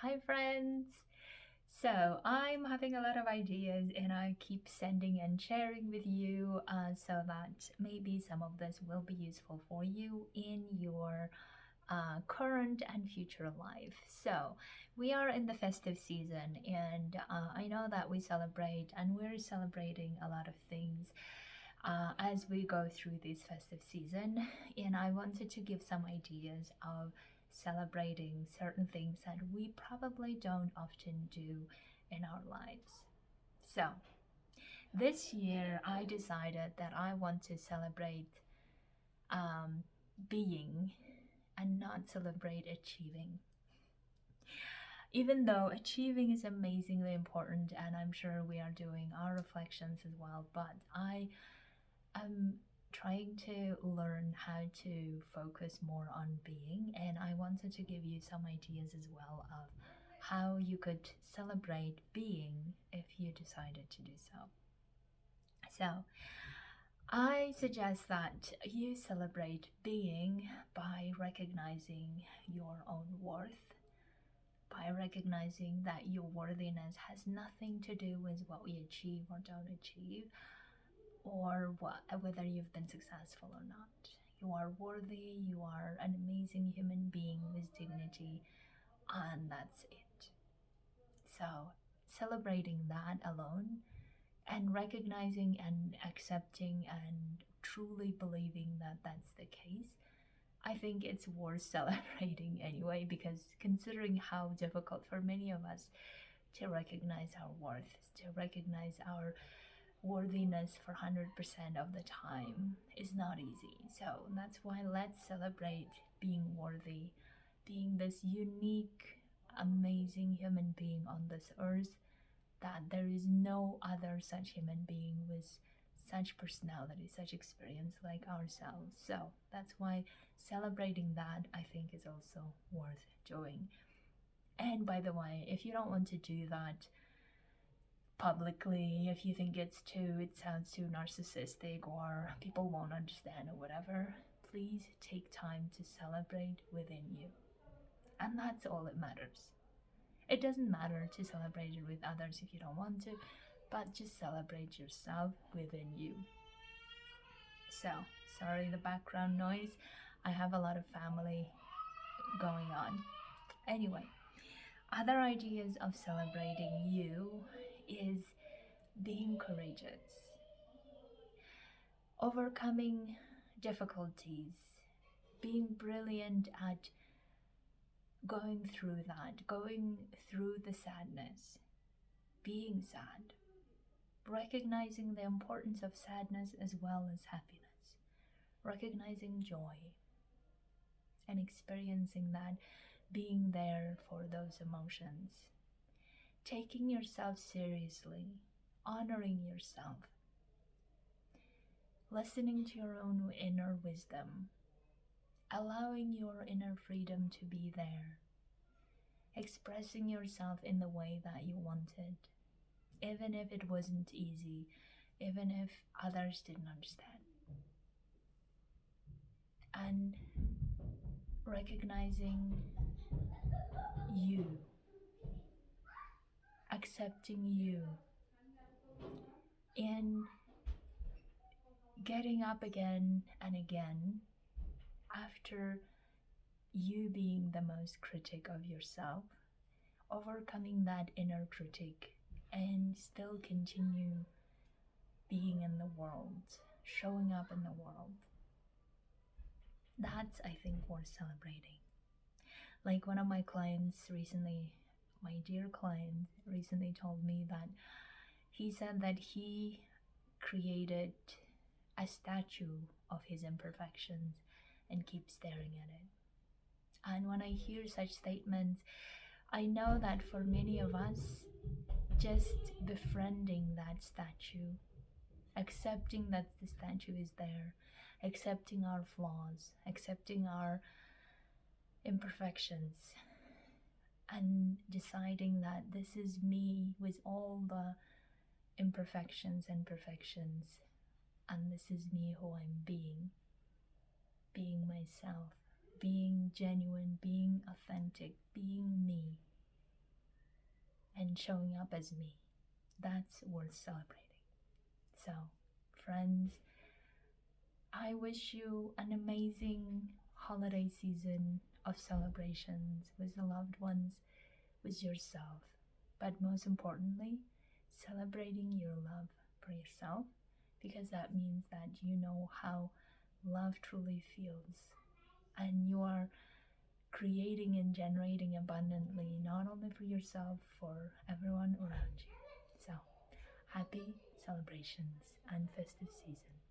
Hi, friends. So, I'm having a lot of ideas and I keep sending and sharing with you so that maybe some of this will be useful for you in your current and future life. So, we are in the festive season, and I know that we celebrate and we're celebrating a lot of things as we go through this festive season. And I wanted to give some ideas of celebrating certain things that we probably don't often do in our lives. So, this year I decided that I want to celebrate being and not celebrate achieving. Even though achieving is amazingly important, and I'm sure we are doing our reflections as well, but I am trying to learn how to focus more on being, and I wanted to give you some ideas as well of how you could celebrate being if you decided to do so. So, I suggest that you celebrate being by recognizing your own worth, by recognizing that your worthiness has nothing to do with what we achieve or don't achieve, or whether you've been successful or not. You are worthy, you are an amazing human being with dignity, and that's it. So, celebrating that alone and recognizing and accepting and truly believing that that's the case, I think it's worth celebrating anyway, because considering how difficult for many of us to recognize our worth, to recognize our worthiness for 100% of the time is not easy. So that's why let's celebrate being worthy, being this unique, amazing human being on this earth, that there is no other such human being with such personality, such experience like ourselves. So that's why celebrating that, I think, is also worth doing. And by the way, if you don't want to do that publicly, if you think it sounds too narcissistic or people won't understand or whatever, please take time to celebrate within you. And that's all that matters. It doesn't matter to celebrate it with others if you don't want to, but just celebrate yourself within you. So, sorry the background noise. I have a lot of family going on. Anyway, other ideas of celebrating you is being courageous, overcoming difficulties, being brilliant at going through the sadness, being sad, recognizing the importance of sadness as well as happiness, recognizing joy and experiencing that, being there for those emotions, taking yourself seriously, honoring yourself, listening to your own inner wisdom, allowing your inner freedom to be there, expressing yourself in the way that you wanted, even if it wasn't easy, even if others didn't understand. And recognizing you, accepting you, and getting up again and again after you being the most critic of yourself, overcoming that inner critic, and still continue being in the world, showing up in the world. That's, I think, worth celebrating. Like one of my clients recently, my dear client recently told me that he said that he created a statue of his imperfections and keeps staring at it. And when I hear such statements, I know that for many of us, just befriending that statue, accepting that the statue is there, accepting our flaws, accepting our imperfections, and deciding that this is me with all the imperfections and perfections, and this is me who I'm being myself, being genuine, being authentic, being me. and showing up as me. That's worth celebrating. So, friends, I wish you an amazing holiday season of celebrations with the loved ones, with yourself, but most importantly, celebrating your love for yourself, because that means that you know how love truly feels and you are creating and generating abundantly, not only for yourself, for everyone around you. So, happy celebrations and festive season.